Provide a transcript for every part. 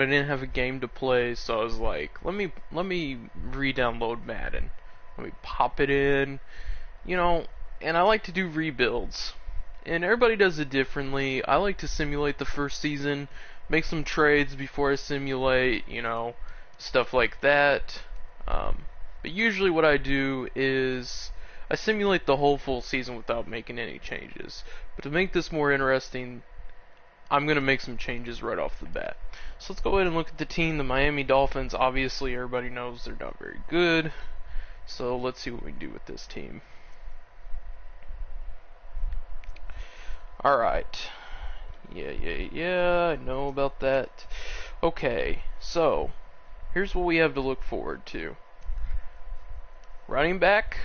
I didn't have a game to play, so I was like, let me re-download Madden. Let me pop it in, you know, and I like to do rebuilds. And everybody does it differently. I like to simulate the first season, make some trades before I simulate, stuff like that. But usually what I do is I simulate the whole full season without making any changes. But to make this more interesting, I'm going to make some changes right off the bat. So let's go ahead and look at the team. The Miami Dolphins, obviously everybody knows they're not very good. So let's see what we can do with this team. Alright. Yeah, I know about that. Okay, so here's what we have to look forward to. Running back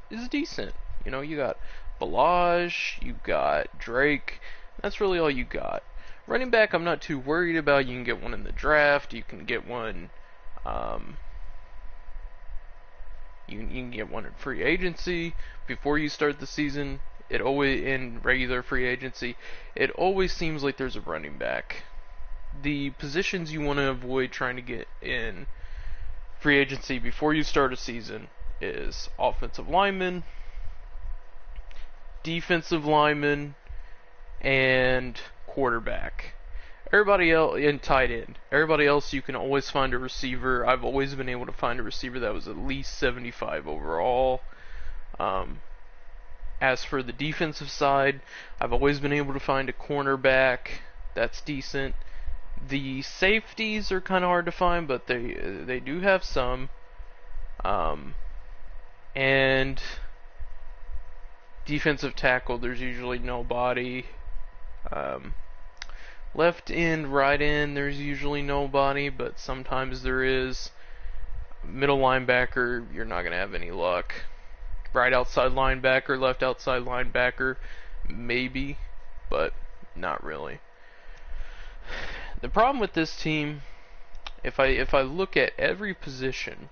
is decent. You got Balaj, you got Drake. That's really all you got. Running back, I'm not too worried about. You can get one in the draft. You can get one. You can get one in free agency before you start the season. It always in regular free agency. It always seems like there's a running back. The positions you want to avoid trying to get in free agency before you start a season is offensive lineman, defensive lineman, and quarterback. Everybody else in tight end. Everybody else you can always find a receiver. I've always been able to find a receiver that was at least 75 overall. As for the defensive side, I've always been able to find a cornerback that's decent. The safeties are kind of hard to find, but they do have some. And defensive tackle, there's usually nobody. Left end, right end, there's usually nobody, but sometimes there is. Middle linebacker, you're not going to have any luck. Right outside linebacker, left outside linebacker, maybe, but not really. The problem with this team, if I look at every position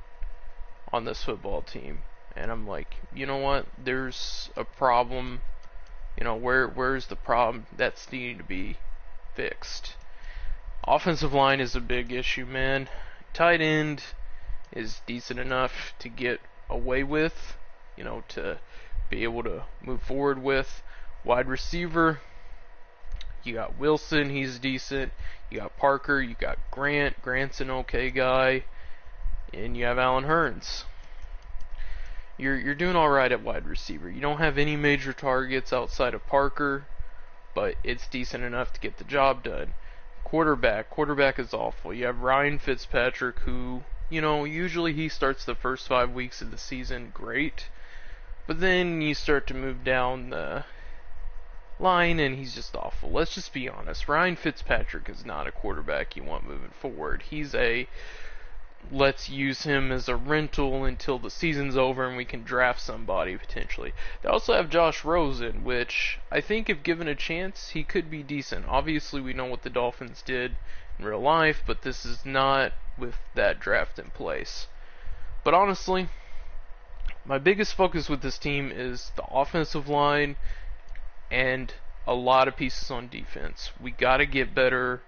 on this football team, and I'm like, you know what, there's a problem. Where's the problem that's needing to be fixed? Offensive line is a big issue, man. Tight end is decent enough to get away with, to be able to move forward with. Wide receiver, you got Wilson, he's decent. You got Parker, you got Grant. Grant's an okay guy. And you have Allen Hurns. You're doing alright at wide receiver. You don't have any major targets outside of Parker, but it's decent enough to get the job done. Quarterback is awful. You have Ryan Fitzpatrick, who, usually he starts the first 5 weeks of the season great, but then you start to move down the line and he's just awful. Let's just be honest. Ryan Fitzpatrick is not a quarterback you want moving forward. He's let's use him as a rental until the season's over and we can draft somebody potentially. They also have Josh Rosen, which I think if given a chance, he could be decent. Obviously, we know what the Dolphins did in real life, but this is not with that draft in place. But honestly, my biggest focus with this team is the offensive line and a lot of pieces on defense. We got to get better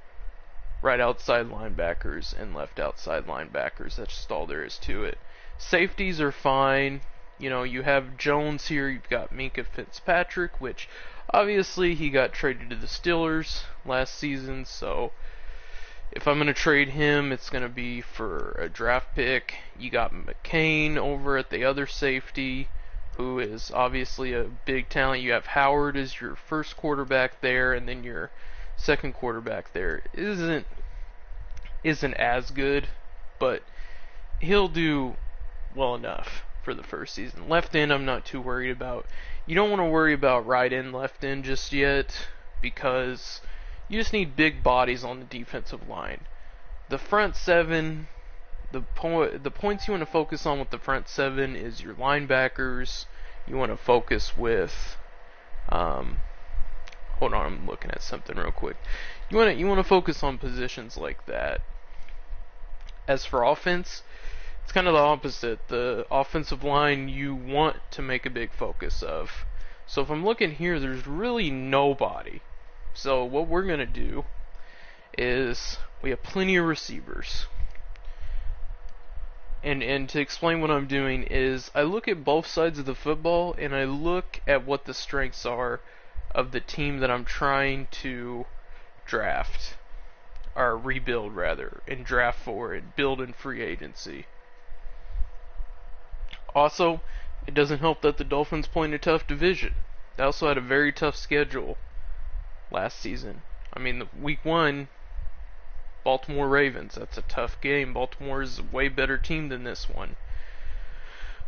right outside linebackers and left outside linebackers. That's just all there is to it. Safeties are fine. You have Jones here. You've got Minkah Fitzpatrick, which obviously he got traded to the Steelers last season. So if I'm going to trade him, it's going to be for a draft pick. You got McCain over at the other safety, who is obviously a big talent. You have Howard as your first quarterback there, and then your second quarterback there isn't as good, but he'll do well enough for the first season. Left end, I'm not too worried about. You don't want to worry about right end, left end just yet, because you just need big bodies on the defensive line. The front seven, the points you want to focus on with the front seven is your linebackers. You want to focus with hold on, I'm looking at something real quick. You want to focus on positions like that. As for offense, it's kind of the opposite. The offensive line you want to make a big focus of. So if I'm looking here, there's really nobody. So what we're going to do is we have plenty of receivers. And to explain what I'm doing is I look at both sides of the football and I look at what the strengths are of the team that I'm trying to draft, or rebuild rather, and draft for and build in free agency. Also, it doesn't help that the Dolphins play in a tough division. They also had a very tough schedule last season. I mean, week 1, Baltimore Ravens. That's a tough game. Baltimore is a way better team than this one.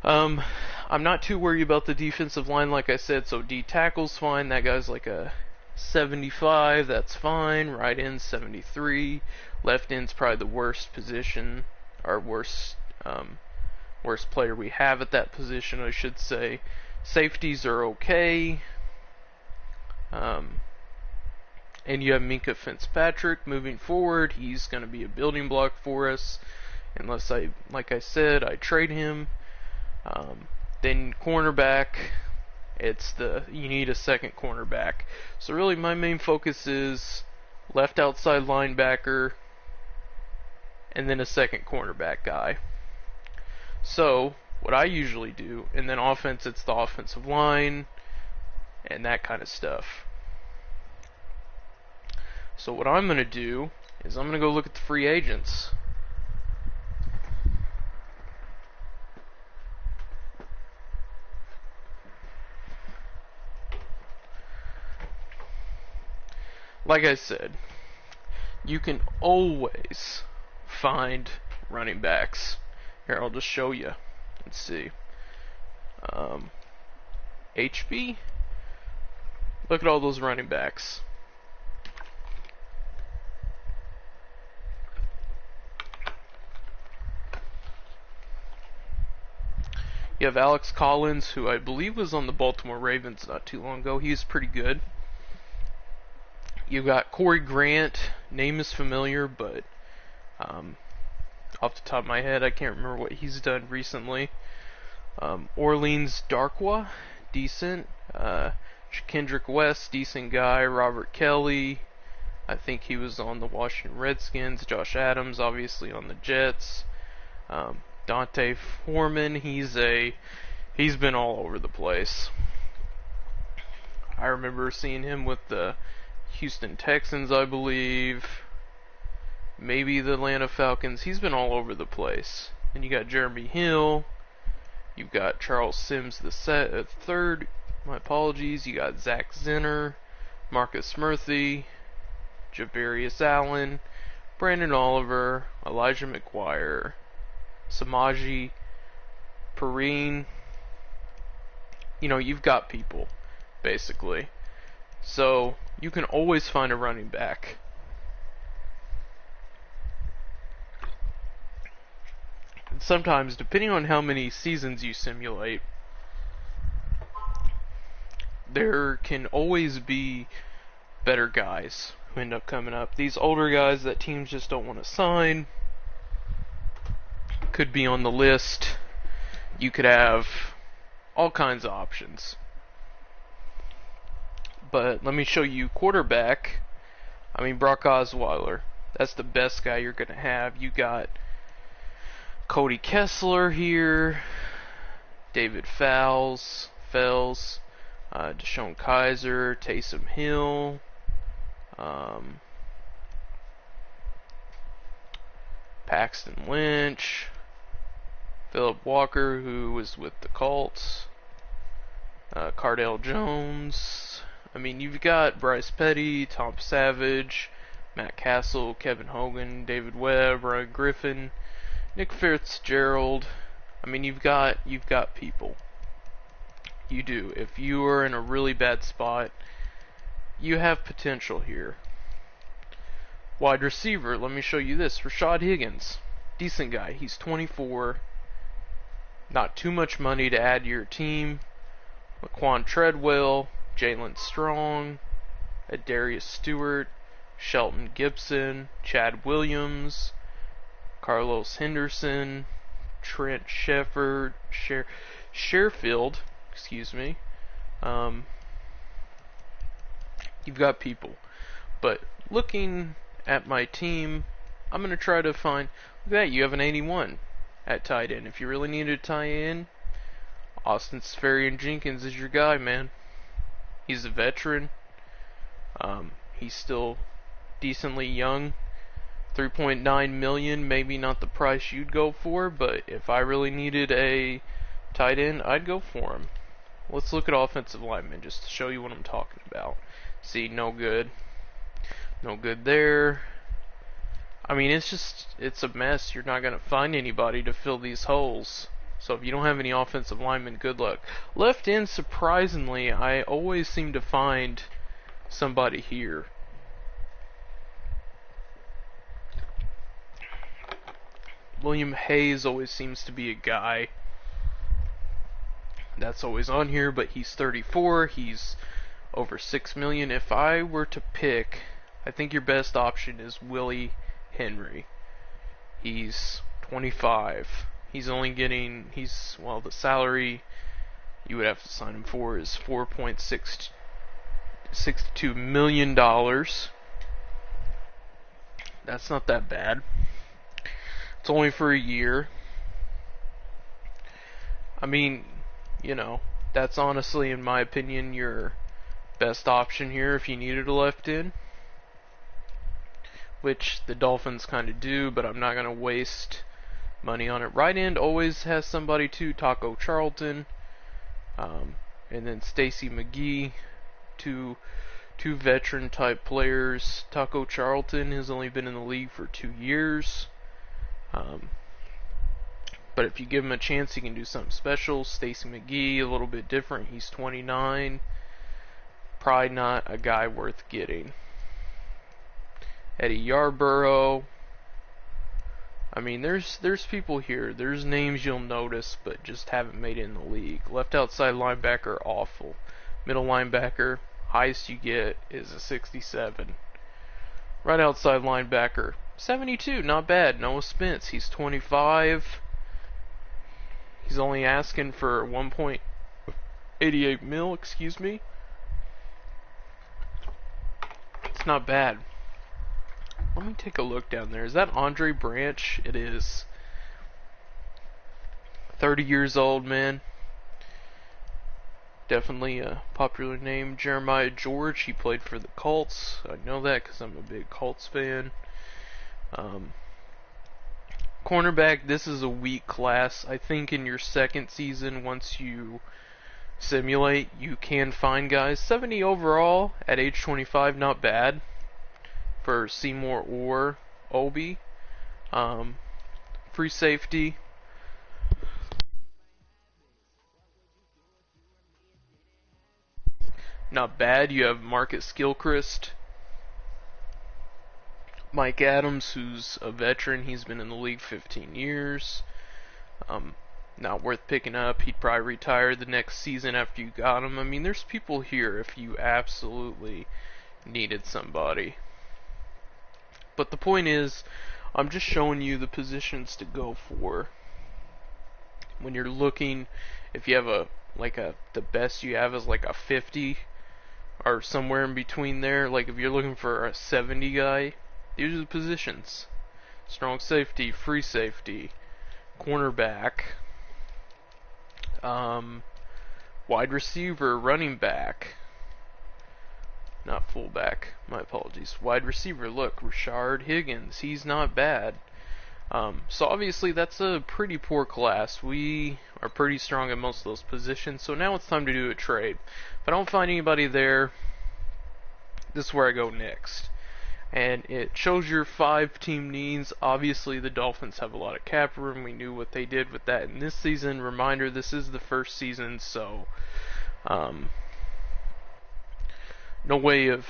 I'm not too worried about the defensive line, like I said. So D tackle's fine. That guy's like a 75. That's fine. Right end 73. Left end's probably the worst position, or worst player we have at that position, I should say. Safeties are okay. And you have Minkah Fitzpatrick moving forward. He's going to be a building block for us, unless like I said, I trade him. Then cornerback, you need a second cornerback. So really, my main focus is left outside linebacker, and then a second cornerback guy. So what I usually do, and then offense, it's the offensive line and that kind of stuff. So what I'm going to do is I'm going to go look at the free agents. Like I said, you can always find running backs. Here, I'll just show you. Let's see. HB. Look at all those running backs. You have Alex Collins, who I believe was on the Baltimore Ravens not too long ago. He's pretty good. You got Corey Grant. Name is familiar, but off the top of my head, I can't remember what he's done recently. Orleans Darkwa, decent. Kendrick West, decent guy. Robert Kelly, I think he was on the Washington Redskins. Josh Adams, obviously on the Jets. Dante Foreman, he's been all over the place. I remember seeing him with the Houston Texans, I believe. Maybe the Atlanta Falcons. He's been all over the place. And you got Jeremy Hill. You've got Charles Sims the third. My apologies. You got Zach Zenner, Marcus Murphy, Javarius Allen, Brandon Oliver, Elijah McGuire, Samaji Perine. You've got people, basically. So, you can always find a running back. And sometimes, depending on how many seasons you simulate, there can always be better guys who end up coming up. These older guys that teams just don't want to sign could be on the list. You could have all kinds of options. But let me show you quarterback. Brock Osweiler. That's the best guy you're going to have. You got Cody Kessler here, David Fells, Deshaun Kaiser, Taysom Hill, Paxton Lynch, Philip Walker, who was with the Colts, Cardale Jones. You've got Bryce Petty, Tom Savage, Matt Castle, Kevin Hogan, David Webb, Ryan Griffin, Nick Fitzgerald. You've got people. You do. If you are in a really bad spot, you have potential here. Wide receiver, let me show you this. Rashad Higgins. Decent guy. He's 24. Not too much money to add to your team. Laquan Treadwell, Jalen Strong, Adarius Stewart, Shelton Gibson, Chad Williams, Carlos Henderson, Trent Sheffield, excuse me. You've got people. But looking at my team, I'm going to try to find, look at that, you have an 81 at tight end. If you really need to tie in, Austin Seferian-Jenkins is your guy, man. He's a veteran. He's still decently young. 3.9 million, maybe not the price you'd go for, but if I really needed a tight end, I'd go for him. Let's look at offensive linemen just to show you what I'm talking about. See, no good. No good there. I mean, it's a mess. You're not going to find anybody to fill these holes. So if you don't have any offensive linemen, good luck. Left end, surprisingly, I always seem to find somebody here. William Hayes always seems to be a guy that's always on here, but he's 34. He's over 6 million. If I were to pick, I think your best option is Willie Henry. He's 25. He's only getting, well, the salary you would have to sign him for is $4.62 million. That's not that bad. It's only for a year. I mean, you know, that's honestly, in my opinion, your best option here if you needed a left in, which the Dolphins kind of do, but I'm not going to waste money on it. Right end always has somebody too, Taco Charlton, and then Stacy McGee, two veteran type players. Taco Charlton has only been in the league for 2 years. But if you give him a chance, he can do something special. Stacy McGee, a little bit different. He's 29. Probably not a guy worth getting. Eddie Yarborough. I mean, there's people here. There's names you'll notice, but just haven't made it in the league. Left outside linebacker, awful. Middle linebacker, highest you get is a 67. Right outside linebacker, 72, not bad. Noah Spence, he's 25. He's only asking for 1.88 mil, excuse me. It's not bad. Let me take a look down there. Is that Andre Branch? It is. 30 years old, man. Definitely a popular name. Jeremiah George, he played for the Colts. I know that because I'm a big Colts fan. Cornerback, this is a weak class. I think in your second season, once you simulate, you can find guys. 70 overall at age 25, not bad for Seymour or Obi. Free safety. Not bad. You have Marcus Gilchrist. Mike Adams, who's a veteran. He's been in the league 15 years. Not worth picking up. He'd probably retire the next season after you got him. I mean, there's people here if you absolutely needed somebody. But the point is, I'm just showing you the positions to go for. When you're looking, if you have the best you have is like a 50 or somewhere in between there. Like if you're looking for a 70 guy, these are the positions. Strong safety, free safety, cornerback, wide receiver, running back, not fullback, my apologies. Wide receiver, look, Rashard Higgins, he's not bad. So obviously that's a pretty poor class. We are pretty strong at most of those positions, so now it's time to do a trade. If I don't find anybody there, this is where I go next. And it shows your 5 team needs. Obviously the Dolphins have a lot of cap room. We knew what they did with that in this season. Reminder, this is the first season, so no way of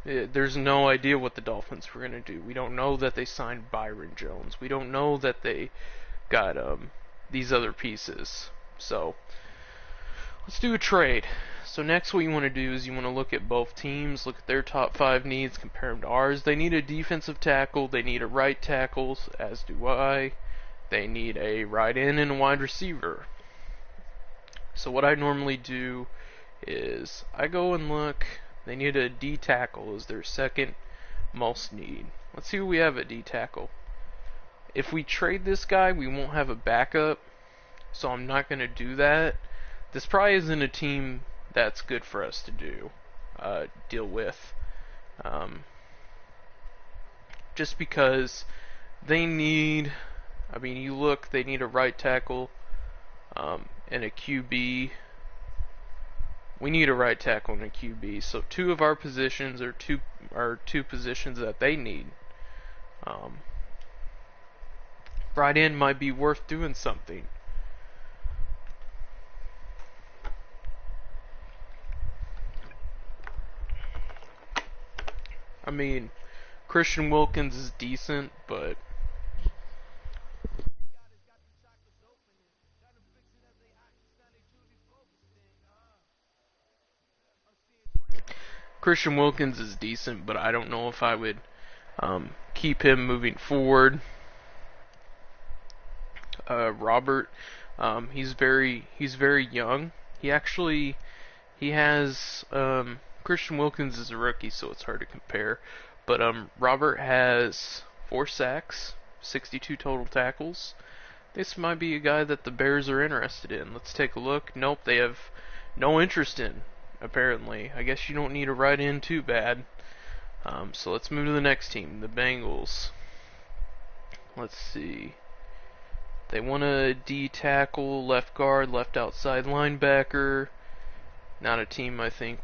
there's no idea what the Dolphins were going to do. We don't know that they signed Byron Jones. We don't know that they got these other pieces. So let's do a trade. So next what you want to do is you want to look at both teams, look at their top 5 needs, compare them to ours. They need a defensive tackle, they need a right tackle, as do I. They need a right end and a wide receiver. So what I normally do is I go and look. They need a D tackle as their second most need. Let's see who we have at D tackle. If we trade this guy, we won't have a backup, so I'm not going to do that. This probably isn't a team that's good for us to deal with. Just because they need, you look, they need a right tackle and a QB. We need a right tackle and a QB. So two of our positions are two positions that they need. Right end might be worth doing something. Christian Wilkins is decent, but I don't know if I would keep him moving forward. Robert, he's very young. He has Christian Wilkins is a rookie, so it's hard to compare. But Robert has 4 sacks, 62 total tackles. This might be a guy that the Bears are interested in. Let's take a look. Nope, they have no interest in, apparently. I guess you don't need a right end too bad. So let's move to the next team, the Bengals. Let's see. They want a D tackle, left guard, left outside linebacker. Not a team I think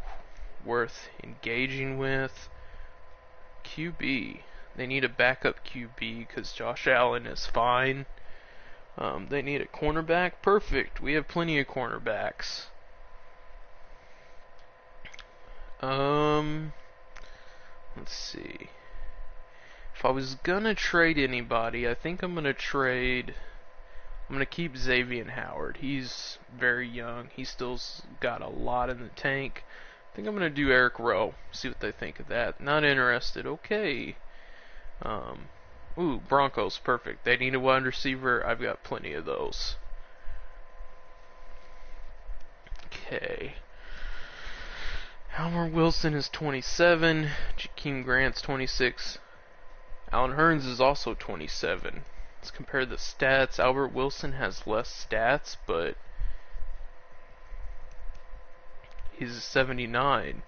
worth engaging with. QB. They need a backup QB because Josh Allen is fine. They need a cornerback. Perfect. We have plenty of cornerbacks. Let's see. If I was gonna trade anybody, I think I'm gonna keep Xavier Howard. He's very young. He's still got a lot in the tank. I think I'm gonna do Eric Rowe. See what they think of that. Not interested. Okay. Broncos. Perfect. They need a wide receiver. I've got plenty of those. Okay. Albert Wilson is 27. Jakeem Grant's 26. Allen Hurns is also 27. Let's compare the stats. Albert Wilson has less stats, but he's a 79.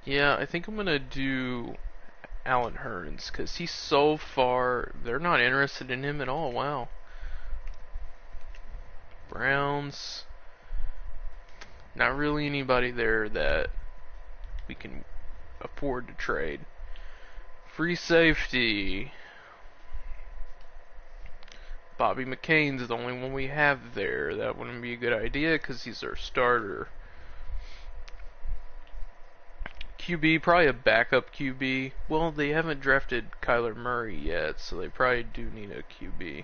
Yeah, I think I'm gonna do Allen Hurns because he's so far. They're not interested in him at all. Wow. Browns. Not really anybody there that we can afford to trade. Free safety. Bobby McCain's the only one we have there. That wouldn't be a good idea because he's our starter. QB, probably a backup QB. Well, they haven't drafted Kyler Murray yet, so they probably do need a QB.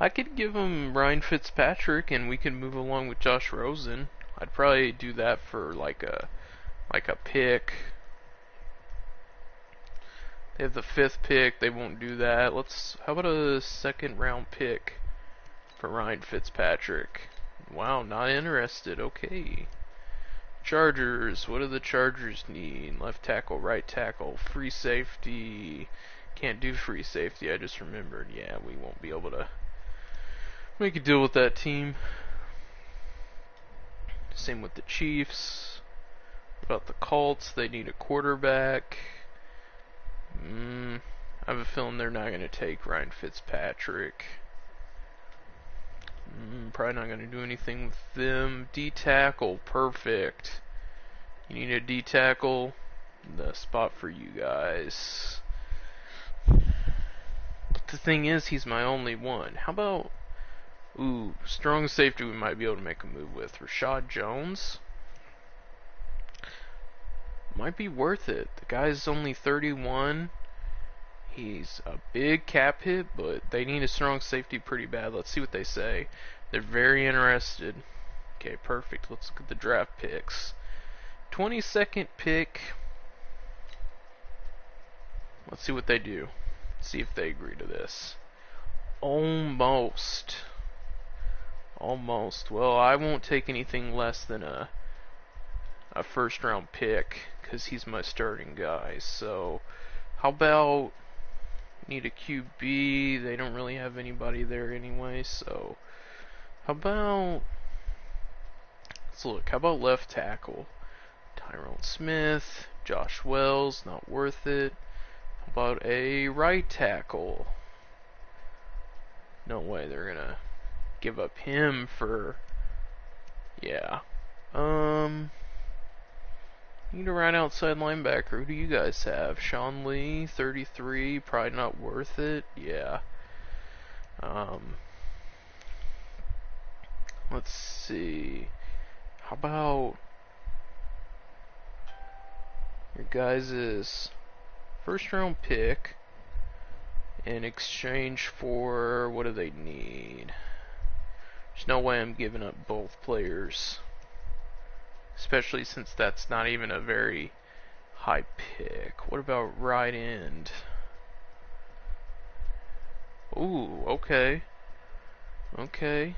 I could give him Ryan Fitzpatrick, and we could move along with Josh Rosen. I'd probably do that for like a pick. They have the 5th pick. They won't do that. How about a 2nd round pick for Ryan Fitzpatrick? Wow, not interested. Okay. Chargers. What do the Chargers need? Left tackle, right tackle, free safety. Can't do free safety. I just remembered. Yeah, we won't be able to make a deal with that team. Same with the Chiefs. What about the Colts? They need a quarterback. I have a feeling they're not going to take Ryan Fitzpatrick. Probably not going to do anything with them. D tackle, perfect. You need a D tackle. The spot for you guys. The thing is, he's my only one. How about strong safety we might be able to make a move with. Rashad Jones. Might be worth it. The guy's only 31. He's a big cap hit, but they need a strong safety pretty bad. Let's see what they say. They're very interested. Okay, perfect. Let's look at the draft picks. 22nd pick. Let's see what they do. See if they agree to this. Almost. Almost. Well, I won't take anything less than a first round pick because he's my starting guy. So, how about need a QB? They don't really have anybody there anyway. So, how about let's look. How about left tackle? Tyrone Smith, Josh Wells, not worth it. How about a right tackle? No way they're gonna give up him for. Yeah. Need a right outside linebacker. Who do you guys have? Sean Lee, 33, probably not worth it. Yeah. Let's see. How about your guys' first round pick in exchange for what do they need? There's no way I'm giving up both players. Especially since that's not even a very high pick. What about right end? Ooh, okay. Okay.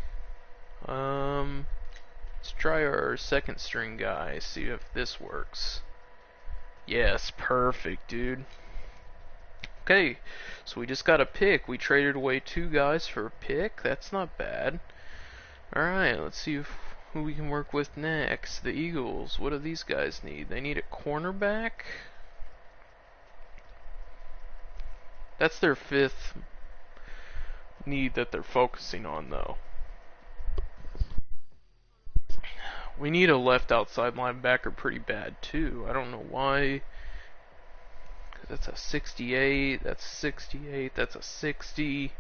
Let's try our second string guy, see if this works. Yes, perfect, dude. Okay, so we just got a pick. We traded away 2 guys for a pick. That's not bad. Alright, let's see who we can work with next. The Eagles. What do these guys need? They need a cornerback? That's their 5th need that they're focusing on, though. We need a left outside linebacker pretty bad, too. I don't know why. That's a 68, that's 68, that's a 60.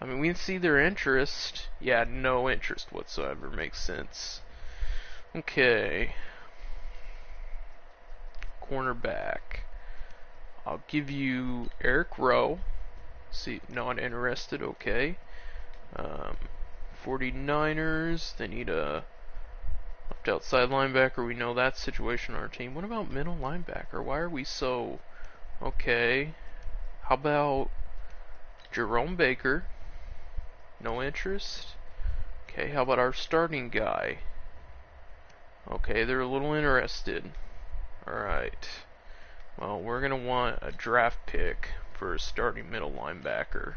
I mean, we can see their interest. Yeah, no interest whatsoever. Makes sense. Okay. Cornerback. I'll give you Eric Rowe. See, not interested. Okay. 49ers. They need a left outside linebacker. We know that situation on our team. What about middle linebacker? Why are we so... Okay. How about Jerome Baker? No interest. Okay, how about our starting guy? Okay, they're a little interested. Alright. Well, we're going to want a draft pick for a starting middle linebacker.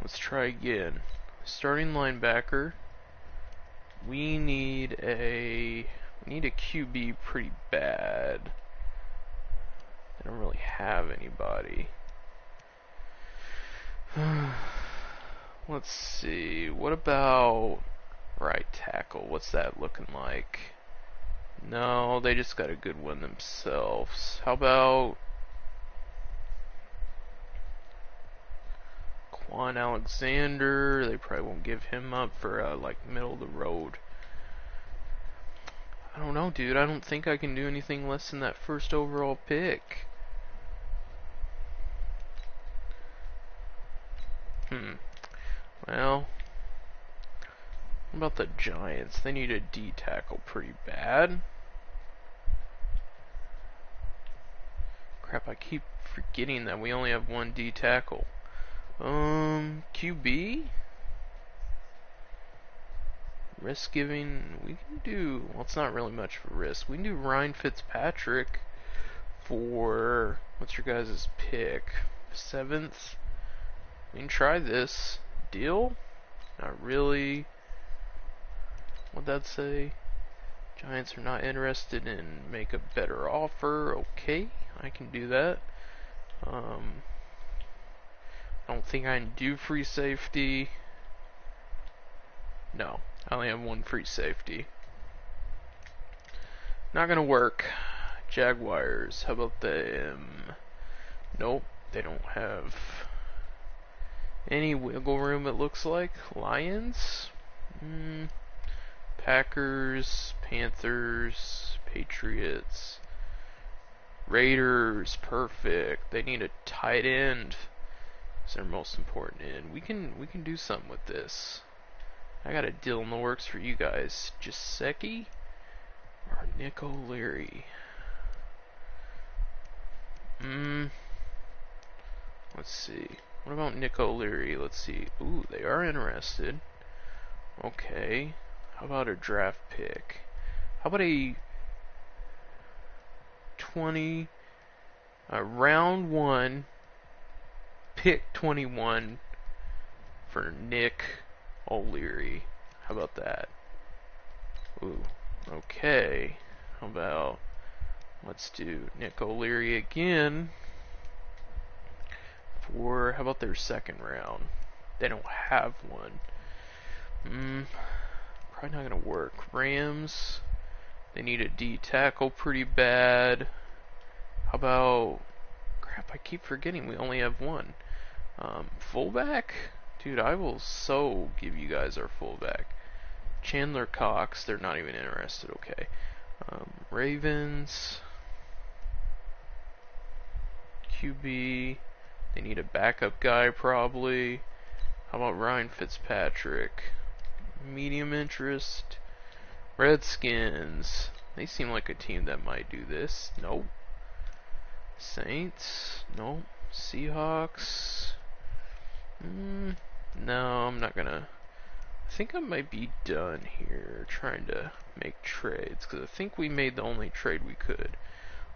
Let's try again. Starting linebacker. We need a QB pretty bad. I don't really have anybody. Let's see. What about right tackle? What's that looking like? No, they just got a good one themselves. How about Quan Alexander? They probably won't give him up for like middle of the road. I don't know, dude. I don't think I can do anything less than that first overall pick. Well, what about the Giants? They need a D tackle pretty bad. Crap, I keep forgetting that we only have 1 D tackle. QB? Risk giving, we can do, well, it's not really much for risk. We can do Ryan Fitzpatrick for, what's your guys' pick? 7th? We can try this. Deal? Not really. What'd that say? Giants are not interested in make a better offer. Okay, I can do that. I don't think I can do free safety. No, I only have 1 free safety. Not gonna work. Jaguars, how about them? Nope, they don't have any wiggle room, it looks like. Lions? Packers, Panthers, Patriots, Raiders, perfect. They need a tight end. It's their most important end. We can do something with this. I got a deal in the works for you guys. Jaceki or Nick O'Leary? Let's see. What about Nick O'Leary? Let's see. Ooh, they are interested. Okay. How about a draft pick? How about a 20, round 1, pick 21 for Nick O'Leary? How about that? Ooh, okay. How about, let's do Nick O'Leary again for, how about their second round? They don't have one. Probably not gonna work. Rams, they need a D tackle pretty bad. How about, crap, I keep forgetting we only have one. Fullback? Dude, I will so give you guys our fullback. Chandler Cox, they're not even interested, okay. Ravens, QB, they need a backup guy probably. How about Ryan Fitzpatrick? Medium interest. Redskins, they seem like a team that might do this. Nope. Saints, nope. Seahawks, no, I'm not gonna. I think I might be done here trying to make trades, because I think we made the only trade we could.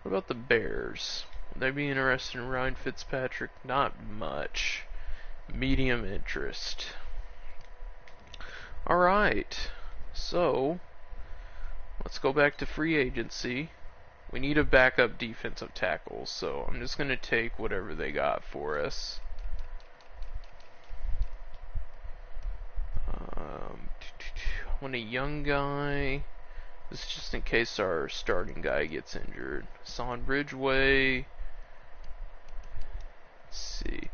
What about the Bears? Would they be interested in Ryan Fitzpatrick? Not much. Medium interest. Alright, so let's go back to free agency. We need a backup defensive tackle, so I'm just going to take whatever they got for us. I want a young guy. This is just in case our starting guy gets injured. Son Bridgeway. Let's see.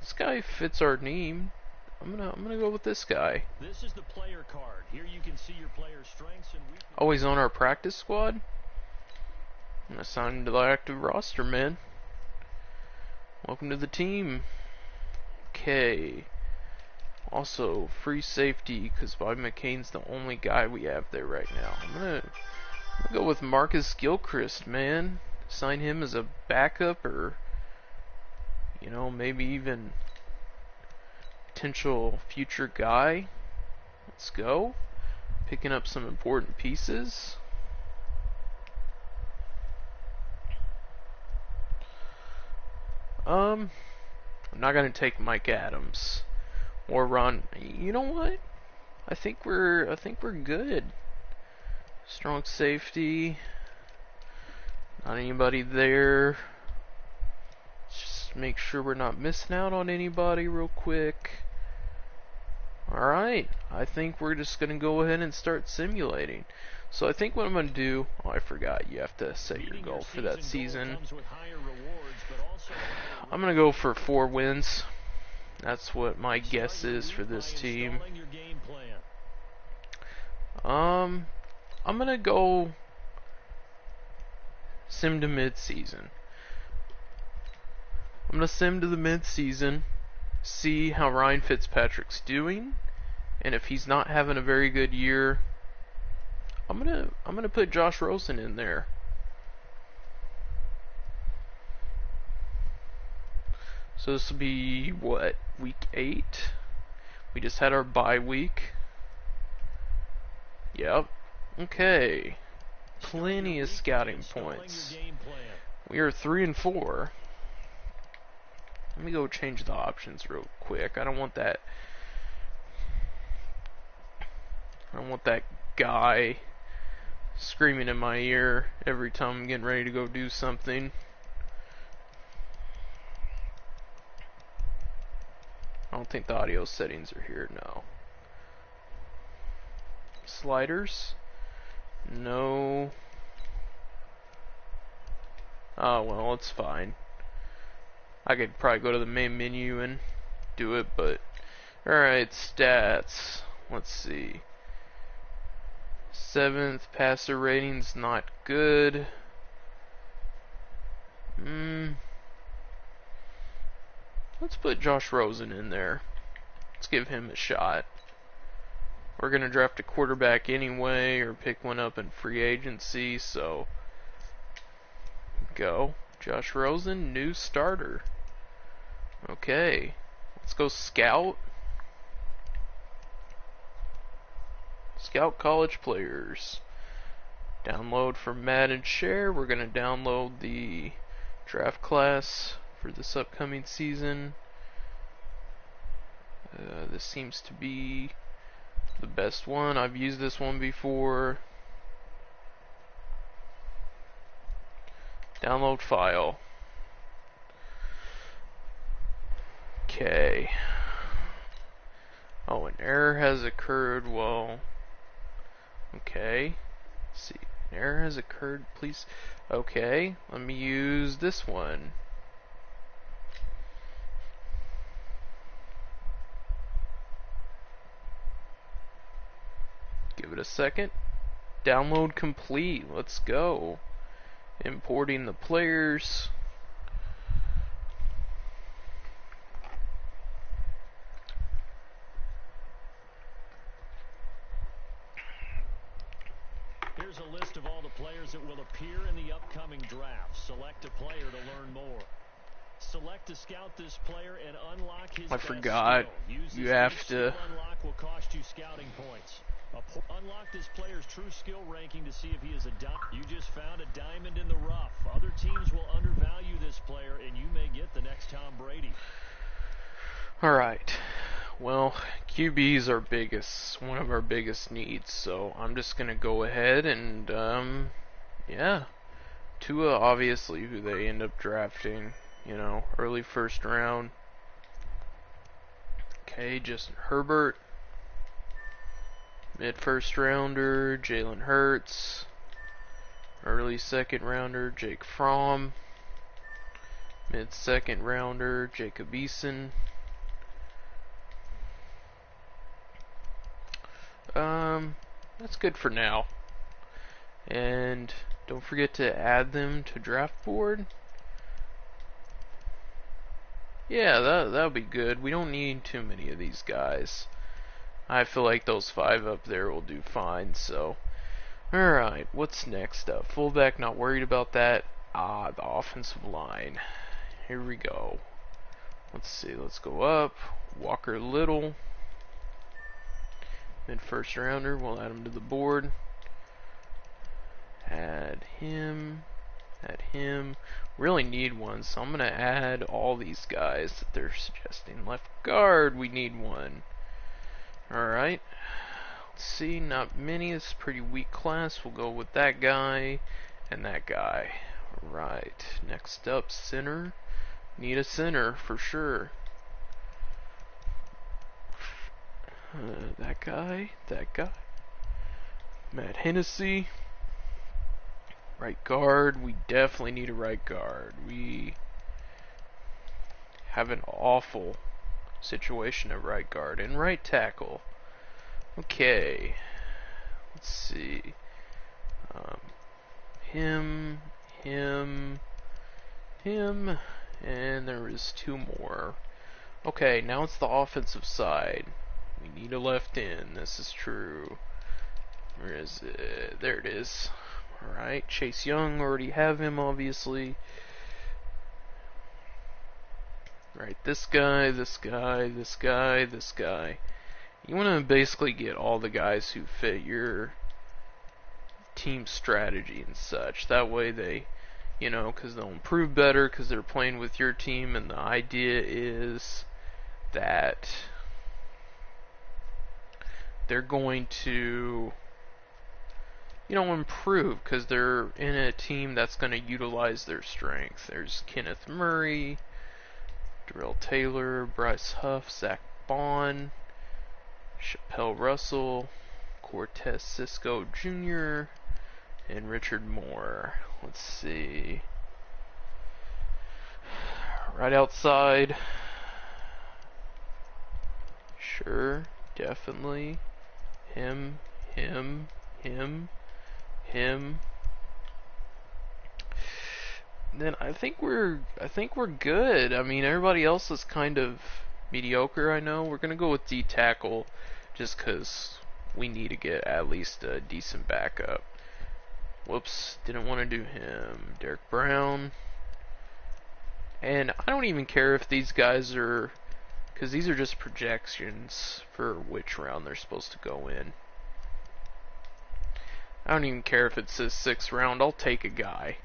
This guy fits our name. I'm gonna go with this guy. This is the player card. Here you can see your player's strengths and weaknesses. Oh, he's on our practice squad? I'm gonna sign him to the active roster, man. Welcome to the team. Okay. Also, free safety, because Bobby McCain's the only guy we have there right now. I'm gonna go with Marcus Gilchrist, man. Sign him as a backup, or, you know, maybe even potential future guy. Let's go. Picking up some important pieces. I'm not gonna take Mike Adams or Ron. You know what? I think we're good. Strong safety. Not anybody there. Let's just make sure we're not missing out on anybody real quick. Alright, I think we're just gonna go ahead and start simulating. So I think what I'm gonna do, oh, I forgot, you have to set your goal for that season. I'm gonna go for 4 wins. That's what my guess is for this team. I'm gonna go sim to mid-season. I'm gonna sim to the mid-season, see how Ryan Fitzpatrick's doing, and if he's not having a very good year, I'm gonna put Josh Rosen in there. So this will be what, week 8? We just had our bye week. Yep. Okay. Plenty of scouting points. We are 3-4. Let me go change the options real quick. I don't want that guy screaming in my ear every time I'm getting ready to go do something. I don't think the audio settings are here, no. Sliders? No. Oh, well, it's fine. I could probably go to the main menu and do it, but... Alright, stats. Let's see. 7th passer rating's not good. Let's put Josh Rosen in there. Let's give him a shot. We're going to draft a quarterback anyway, or pick one up in free agency, so go. Josh Rosen, new starter. Okay, let's go scout. Scout college players. Download from Madden Share. We're going to download the draft class for this upcoming season. This seems to be the best one. I've used this one before. Download file. Okay. Oh, an error has occurred. Well, okay. Let's see. An error has occurred. Please. Okay. Let me use this one. Give it a second. Download complete. Let's go. Importing the players. Here's a list of all the players that will appear in the upcoming draft. Select a player to learn more. Select to scout this player and unlock his I best forgot. skill. Use You this have each to. skill unlock will cost you scouting points. Unlock this player's true skill ranking to see if he is a diamond. You just found a diamond in the rough. Other teams will undervalue this player, and you may get the next Tom Brady. Alright. Well, QB's our one of our biggest needs, so I'm just gonna go ahead and, yeah. Tua, obviously, who they end up drafting, early first round. Okay, Justin Herbert. Mid-first rounder, Jalen Hurts. Early second rounder, Jake Fromm. Mid-second rounder, Jacob Eason. That's good for now. And don't forget to add them to draft board. Yeah, that'll be good. We don't need too many of these guys. I feel like those 5 up there will do fine, so. Alright, what's next up? Fullback, not worried about that. The offensive line. Here we go. Let's see, let's go up. Walker Little. Mid-first rounder, we'll add him to the board. Add him. Add him. Really need one, so I'm going to add all these guys that they're suggesting. Left guard, we need one. Alright. Let's see, not many. It's a pretty weak class. We'll go with that guy and that guy. Right. Next up, center. Need a center for sure. That guy. Matt Hennessy. Right guard. We definitely need a right guard. We have an awful situation at right guard. And right tackle. Okay. Let's see. Him, and there is 2 more. Okay, now it's the offensive side. We need a left end. This is true. Where is it? There it is. Alright, Chase Young, already have him, obviously. Right, this guy. You want to basically get all the guys who fit your team strategy and such. That way they, because they'll improve better because they're playing with your team, and the idea is that they're going to, improve because they're in a team that's going to utilize their strength. There's Kenneth Murray, Darrell Taylor, Bryce Huff, Zach Bond, Chappelle Russell, Cortez Cisco Jr., and Richard Moore. Let's see. Right outside. Sure, definitely. Him. Then I think we're good. I mean, everybody else is kind of mediocre, I know. We're gonna go with D tackle just cause we need to get at least a decent backup. Whoops, didn't want to do him. Derek Brown. And I don't even care if these guys are, because these are just projections for which round they're supposed to go in. I don't even care if it says 6th round. I'll take a guy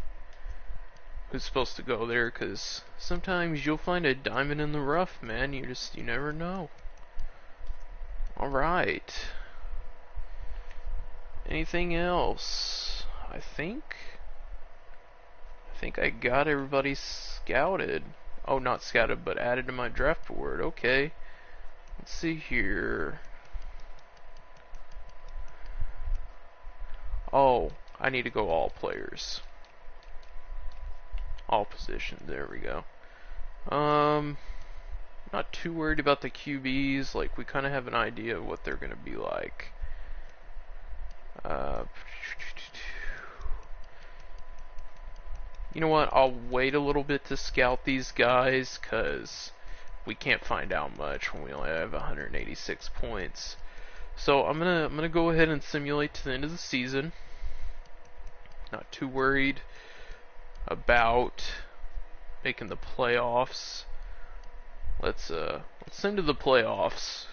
who's supposed to go there, because sometimes you'll find a diamond in the rough, man. You never know. Alright. Anything else? I think I got everybody scouted. Oh, not scouted, but added to my draft board. Okay. Let's see here. Oh, I need to go all players. All positions. There we go. Not too worried about the QBs. Like, we kind of have an idea of what they're going to be like. You know what? I'll wait a little bit to scout these guys, because we can't find out much when we only have 186 points. So I'm gonna go ahead and simulate to the end of the season. Not too worried about making the playoffs. Let's send to the playoffs.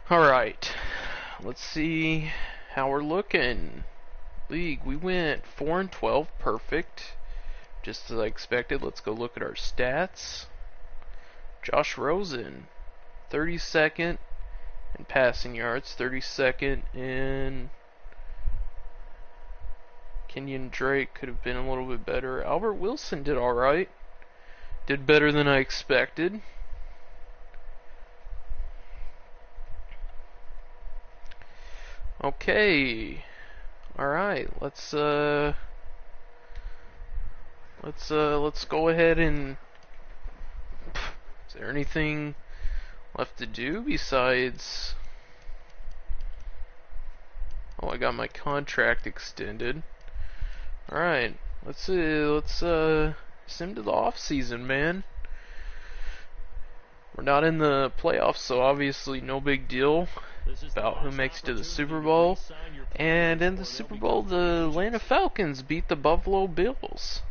Alright, let's see how we're looking. League, we went 4-12, perfect. Just as I expected. Let's go look at our stats. Josh Rosen, 32nd in passing yards, 32nd in... Kenyon Drake could have been a little bit better. Albert Wilson did alright. Did better than I expected. Okay. Alright, let's go ahead and... Is there anything left to do besides... Oh, I got my contract extended. Alright, let's sim to the off season, man. We're not in the playoffs, so obviously no big deal about who makes it to the Super Bowl. And in the Super Bowl, the Atlanta Falcons beat the Buffalo Bills.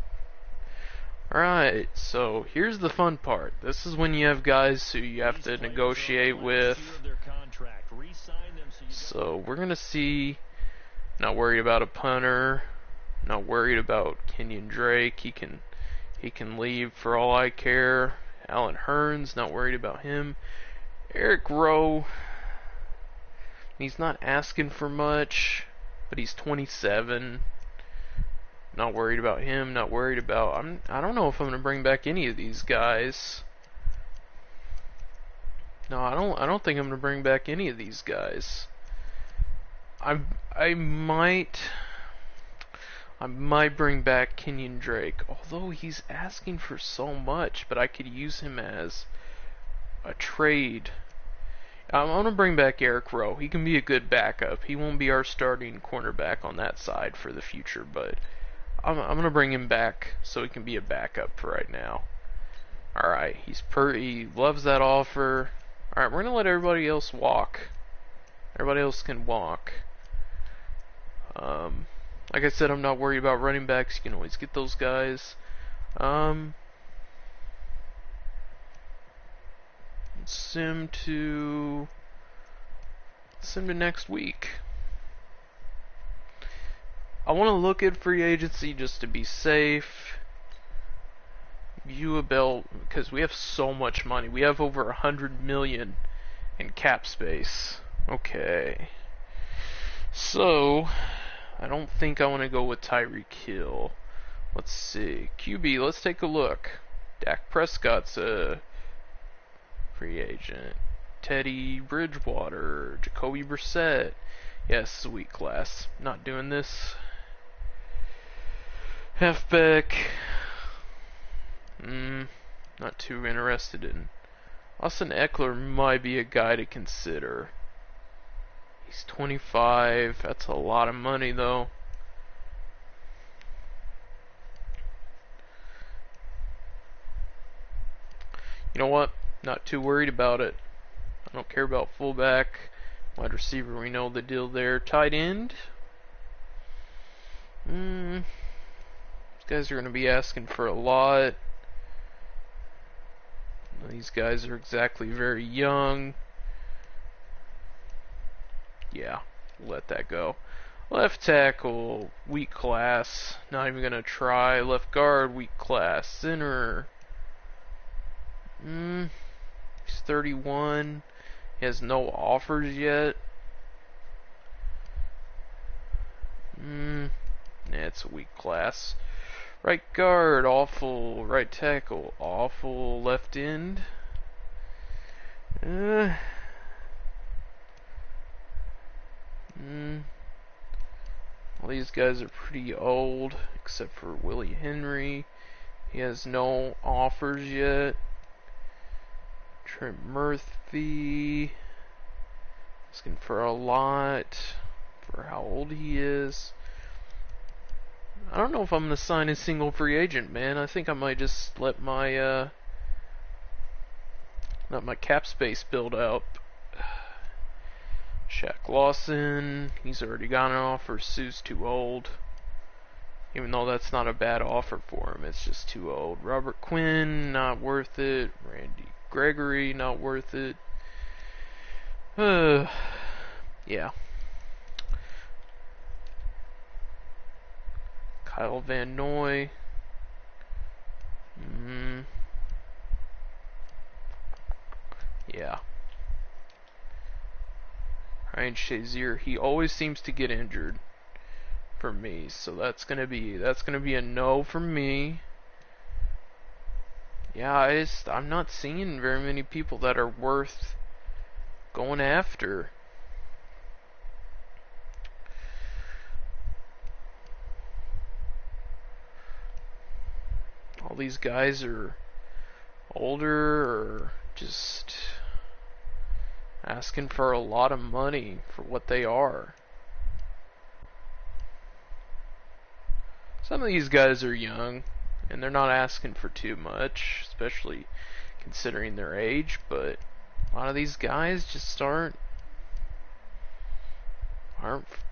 Alright, so here's the fun part. This is when you have guys who you have to negotiate with. So we're gonna see. Not worried about a punter. Not worried about Kenyon Drake. He can leave for all I care. Alan Hearns, not worried about him. Eric Rowe, he's not asking for much, but he's 27. Not worried about him. Not worried about... I don't know if I'm gonna bring back any of these guys. No, I don't think I'm gonna bring back any of these guys. I might bring back Kenyon Drake, although he's asking for so much, but I could use him as a trade. I'm gonna bring back Eric Rowe. He can be a good backup. He won't be our starting cornerback on that side for the future, but I'm gonna bring him back so he can be a backup for right now. Alright, he loves that offer. Alright, we're gonna let everybody else walk. Everybody else can walk. Like I said, I'm not worried about running backs. You can always get those guys. Sim to next week. I want to look at free agency just to be safe. View a belt, because we have so much money. We have over 100 million in cap space. Okay. So, I don't think I want to go with Tyreek Hill. Let's see. QB, let's take a look. Dak Prescott's a free agent. Teddy Bridgewater, Jacoby Brissett. Yes, sweet class. Not doing this. Halfback. Not too interested in. Austin Eckler might be a guy to consider. He's 25. That's a lot of money, though. You know what? Not too worried about it. I don't care about fullback. Wide receiver, we know the deal there. Tight end. These guys are going to be asking for a lot. These guys are exactly very young. Yeah, let that go. Left tackle, weak class. Not even going to try. Left guard, weak class. Center. He's 31. He has no offers yet. It's a weak class. Right guard, awful. Right tackle, awful. Left end. All these guys are pretty old, except for Willie Henry. He has no offers yet. Trent Murphy. Asking for a lot for how old he is. I don't know if I'm going to sign a single free agent, man. I think I might just let my cap space build up. Shaq Lawson, he's already got an offer. Sue's too old. Even though that's not a bad offer for him, it's just too old. Robert Quinn, not worth it. Randy Gregory, not worth it. Yeah. Kyle Van Noy. Yeah. Ryan Shazier, he always seems to get injured for me, so that's gonna be a no for me. Yeah, I'm not seeing very many people that are worth going after. All these guys are older or just asking for a lot of money for what they are. Some of these guys are young and they're not asking for too much, especially considering their age, but a lot of these guys just aren't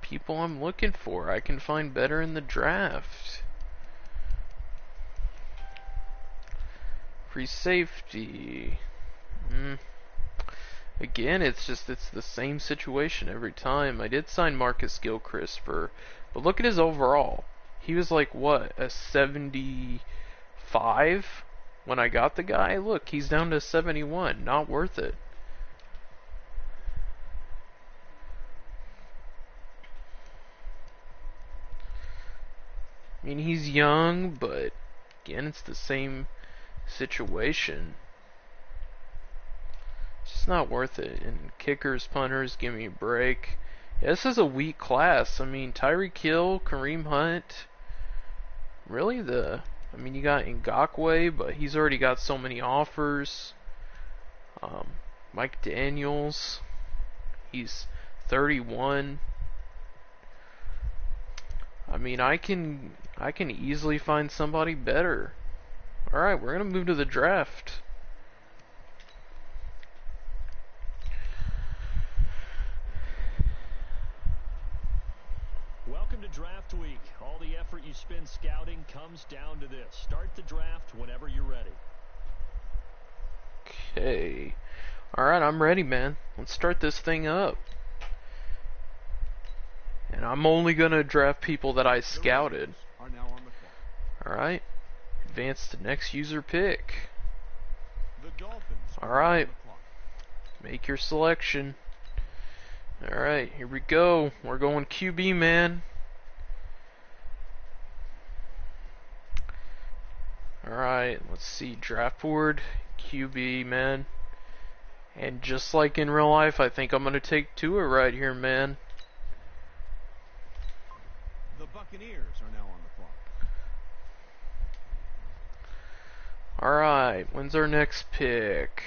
people I'm looking for. I can find better in the draft. Free safety. Again, it's the same situation every time. I did sign Marcus Gilchrist but look at his overall. He was like, what, a 75 when I got the guy? Look, he's down to 71. Not worth it. I mean, he's young, but again, it's the same situation. It's just not worth it. And kickers, punters, give me a break. Yeah, this is a weak class. I mean, Tyreek Hill, Kareem Hunt. Really, you got Ngakoue, but he's already got so many offers. Mike Daniels, he's 31. I mean, I can easily find somebody better. All right, we're gonna move to the draft. Welcome to Draft Week. All the effort you spend scouting comes down to this. Start the draft whenever you're ready. Okay. Alright, I'm ready, man. Let's start this thing up. And I'm only gonna draft people that I scouted. Alright. Advance to next user pick. Alright. Make your selection. Alright, here we go. We're going QB, man. Alright, let's see. Draft board, QB, man. And just like in real life, I think I'm going to take Tua right here, man. The Buccaneers are now on the clock. Alright, when's our next pick?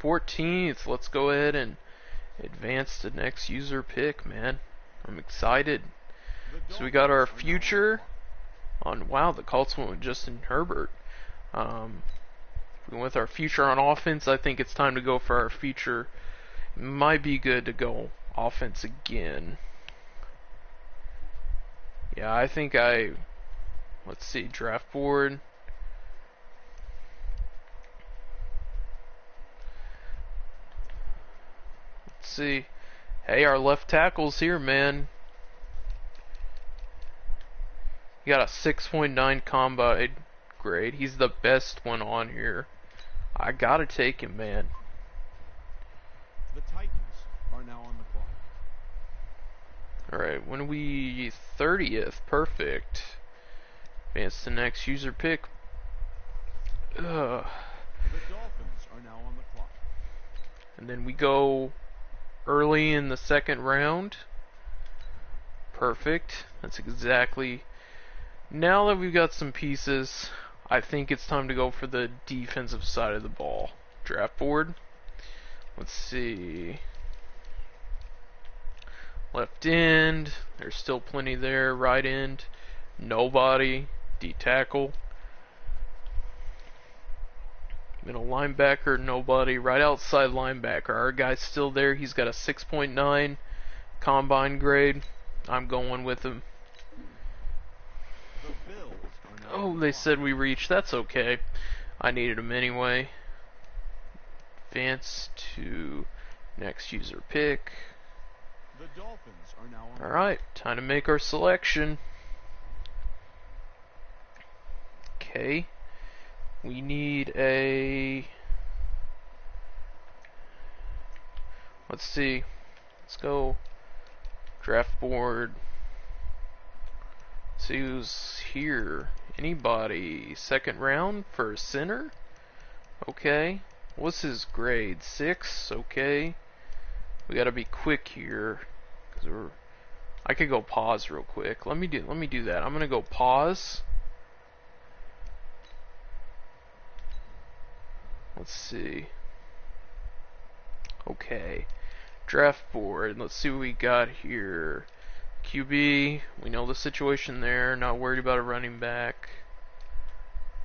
14th. Let's go ahead and advance to next user pick, man. I'm excited. So we got our future on, wow, the Colts went with Justin Herbert. With our future on offense, I think it's time to go for our future. It might be good to go offense again. Yeah, I think let's see, draft board. Let's see. Hey, our left tackle's here, man. He got a 6.9 combine grade. He's the best one on here. I gotta take him, man. The Titans are now on the clock. Alright, when we 30th, perfect. Advance to next user pick. The Dolphins are now on the clock. And then we go early in the second round. Perfect. That's exactly. Now that we've got some pieces, I think it's time to go for the defensive side of the ball. Draft board. Let's see. Left end. There's still plenty there. Right end. Nobody. D tackle. Middle linebacker. Nobody. Right outside linebacker. Our guy's still there. He's got a 6.9 combine grade. I'm going with him. The Bills are now on Oh, the they clock. said we reached. That's okay. I needed him anyway. Advance to next user pick. The Dolphins are now on the Alright, time to make our selection. Okay. We need a... Let's see. Let's go. Draft board. See who's here. Anybody? Second round for a center? Okay. What's his grade? 6? Okay. We gotta be quick here. I could go pause real quick. Let me do that. I'm gonna go pause. Let's see. Okay. Draft board. Let's see what we got here. QB. We know the situation there. Not worried about a running back.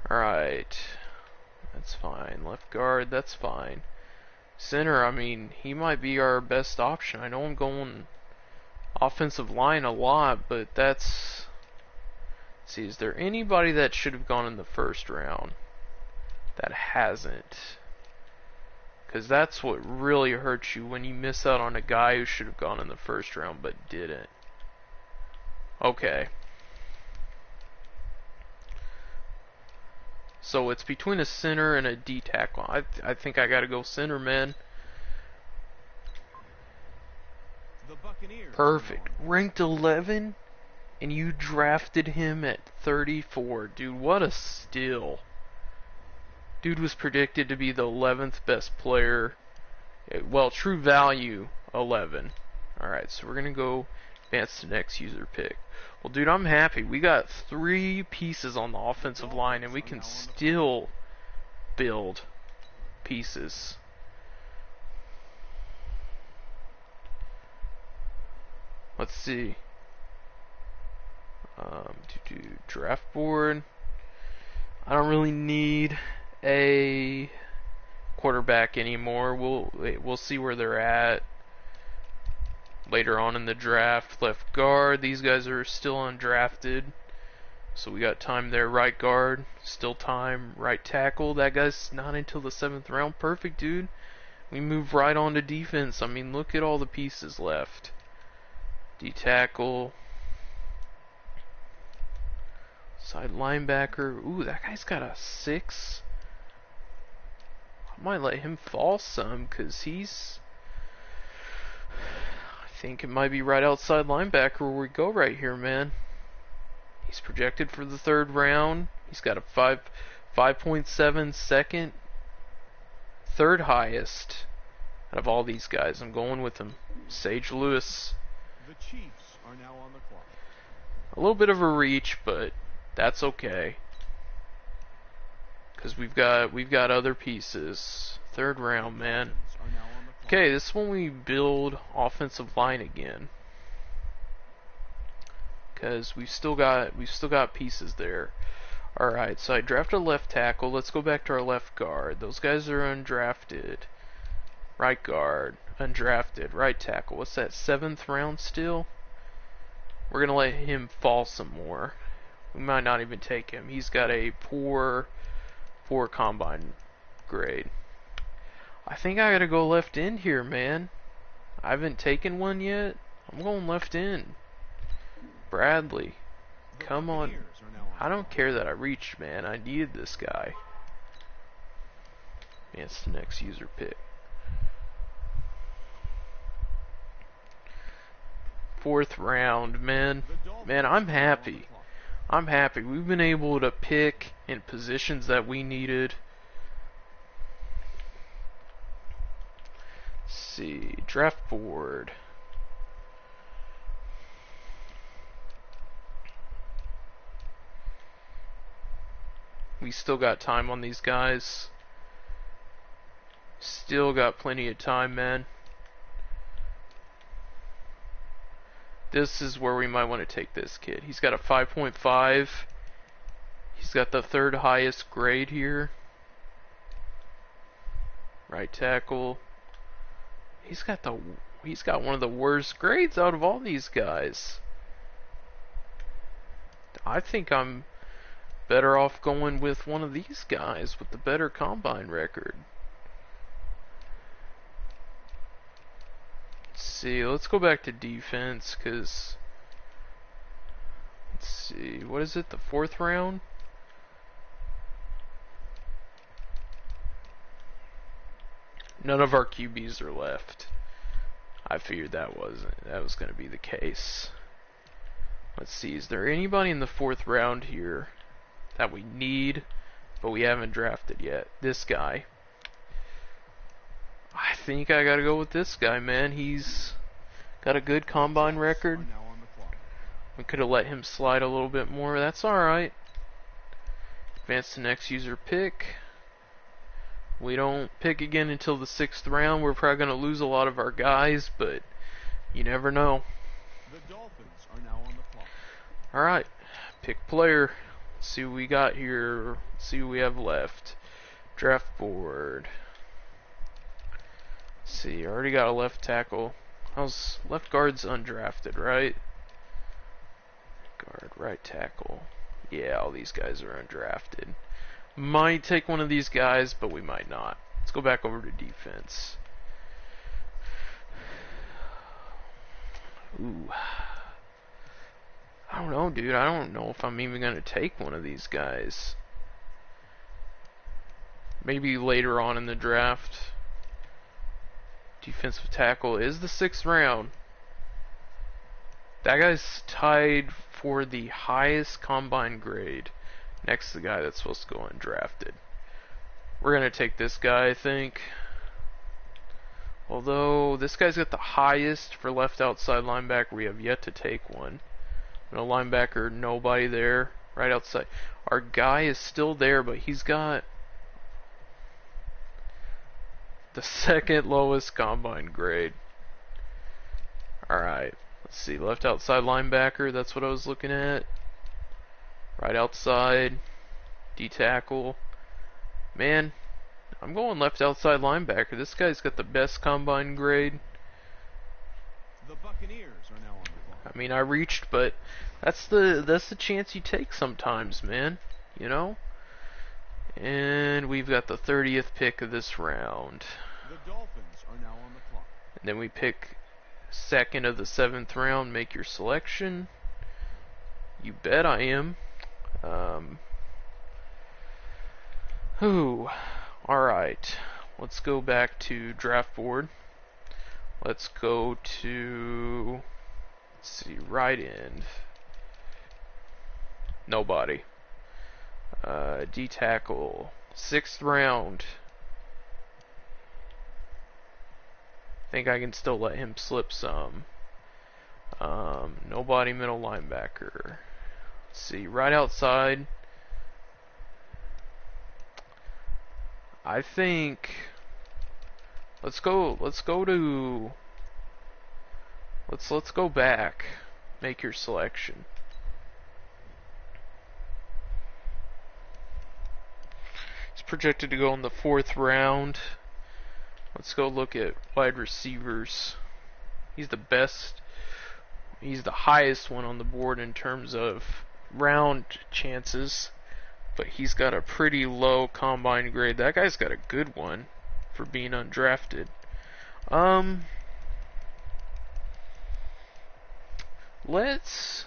Alright. That's fine. Left guard. That's fine. Center. I mean, he might be our best option. I know I'm going offensive line a lot, but that's... Let's see, is there anybody that should have gone in the first round that hasn't? Because that's what really hurts you when you miss out on a guy who should have gone in the first round but didn't. Okay. So it's between a center and a D tackle. I think I gotta go center, man. The Buccaneers. Perfect. Ranked 11, and you drafted him at 34. Dude, what a steal. Dude was predicted to be the 11th best player. Well, true value, 11. Alright, so we're going to go advance to next user pick. Well, dude, I'm happy. We got 3 pieces on the offensive line, and we can still build pieces. Let's see. Draft board. I don't really need a quarterback anymore. We'll see where they're at later on in the draft. Left guard. These guys are still undrafted, so we got time there. Right guard, still time. Right tackle. That guy's not until the 7th round. Perfect, dude. We move right on to defense. I mean, look at all the pieces left. D tackle. Side linebacker. Ooh, that guy's got a 6. I might let him fall some, because he's... I think it might be right outside linebacker where we go right here, man. He's projected for the 3rd round. He's got a 5.7 second. 3rd highest out of all these guys. I'm going with him. Sage Lewis. The Chiefs are now on the clock. A little bit of a reach, but that's okay. Because we've got other pieces. 3rd round, man. Dolphins are now on the clock. Okay, this is when we build offensive line again. Because we've still got pieces there. Alright, so I drafted a left tackle. Let's go back to our left guard. Those guys are undrafted. Right guard, undrafted. Right tackle. What's that, 7th round still? We're going to let him fall some more. We might not even take him. He's got a poor combine grade. I think I gotta go left end here, man. I haven't taken one yet. I'm going left end. Bradley. Come on. I don't care that I reached, man. I needed this guy. Man, it's the next user pick. 4th round, man. Man, I'm happy. I'm happy. We've been able to pick in positions that we needed. Let's see. Draft board. We still got time on these guys. Still got plenty of time, man. This is where we might want to take this kid. He's got a 5.5. He's got the 3rd highest grade here. Right tackle. He's got one of the worst grades out of all these guys. I think I'm better off going with one of these guys with the better combine record. Let's see, let's go back to defense, because let's see, what is it, the 4th round? None of our QBs are left. I figured that was going to be the case. Let's see, is there anybody in the 4th round here that we need, but we haven't drafted yet? This guy. I think I gotta go with this guy, man. He's got a good combine record. We could have let him slide a little bit more. That's alright. Advance to next user pick. We don't pick again until the 6th round. We're probably going to lose a lot of our guys, but you never know. The Dolphins are now on the clock. Alright, pick player. Let's see what we got here. Let's see what we have left. Draft board. Let's see, I already got a left tackle. How's left guard's undrafted, right? Guard, right tackle. Yeah, all these guys are undrafted. Might take one of these guys, but we might not. Let's go back over to defense. Ooh. I don't know, dude. I don't know if I'm even going to take one of these guys. Maybe later on in the draft. Defensive tackle is the 6th round. That guy's tied for the highest combine grade next to the guy that's supposed to go undrafted. We're going to take this guy, I think. Although, this guy's got the highest for left outside linebacker. We have yet to take one. No linebacker, nobody there. Right outside. Our guy is still there, but he's got the 2nd lowest combine grade. Alright. Let's see. Left outside linebacker. That's what I was looking at. Right outside. D-tackle. Man, I'm going left outside linebacker. This guy's got the best combine grade. The Buccaneers are now on the clock. I mean, I reached, but that's the chance you take sometimes, man. You know? And we've got the 30th pick of this round. The Dolphins are now on the clock. And then we pick 2nd of the 7th round. Make your selection. You bet I am. Alright. Let's go back to draft board. Let's go to, let's see, right end. Nobody. D-tackle. 6th round. Think I can still let him slip some. Nobody middle linebacker. Let's see, right outside. I think let's go back. Make your selection. projected to go in the 4th round. Let's go look at wide receivers. He's the best. He's the highest one on the board in terms of round chances, but he's got a pretty low combine grade. That guy's got a good one for being undrafted. Let's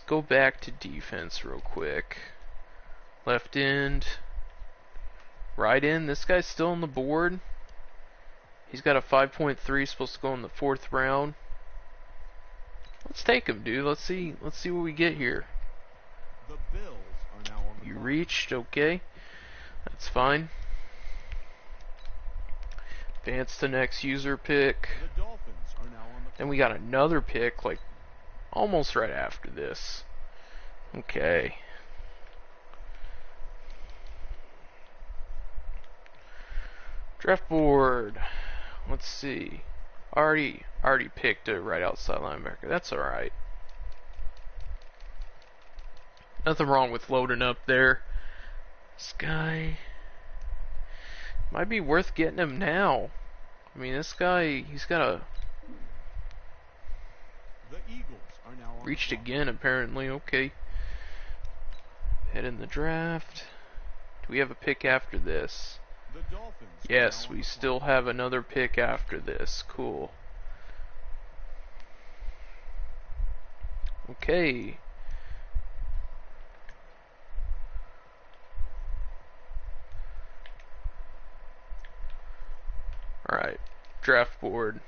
go back to defense real quick. Left end, right end. This guy's still on the board. He's got a 5.3, supposed to go in the 4th round. Let's take him, dude. Let's see what we get here. The Bills are now on the You clock. reached, okay. That's fine. Advance to next user pick. The Dolphins are now on the Then we got another pick, like, almost right after this. Okay. Draft board. Let's see. Already picked a right outside linebacker. That's alright. Nothing wrong with loading up there. This guy might be worth getting him now. I mean, this guy, he's got a The Eagles are now on reached the clock. again apparently. Okay. Head in the draft. Do we have a pick after this? The Dolphins are Yes, now on we the still clock. have another pick after this. Cool. Okay. Alright. Draft board.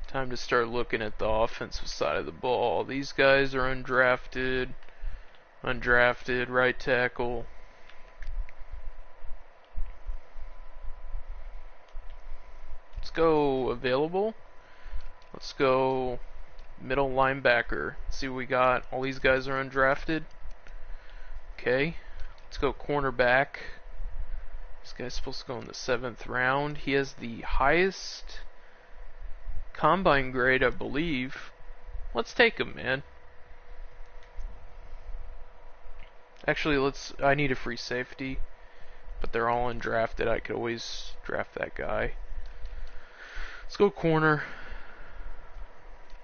Time to start looking at the offensive side of the ball. These guys are undrafted. Undrafted, right tackle. Let's go available. Let's go middle linebacker. See what we got. All these guys are undrafted. Okay. Let's go cornerback. This guy's supposed to go in the 7th round. He has the highest combine grade, I believe. Let's take him, man. Actually, I need a free safety, but they're all undrafted. I could always draft that guy. Let's go corner.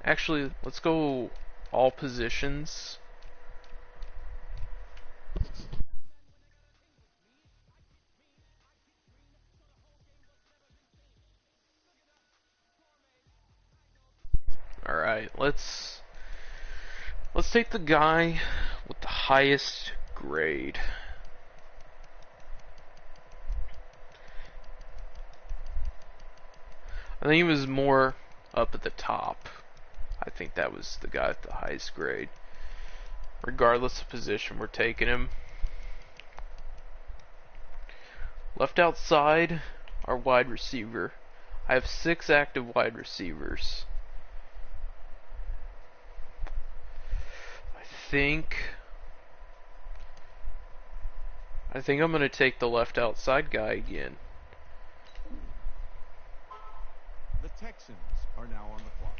Actually, let's go all positions. Alright, let's take the guy with the highest grade. I think he was more up at the top. I think that was the guy with the highest grade. Regardless of position, we're taking him. Left outside, our wide receiver. I have 6 active wide receivers. I think I'm gonna take the left outside guy again. The Texans are now on the clock.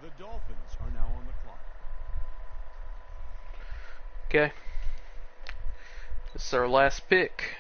The Dolphins are now on the clock. Okay. This is our last pick.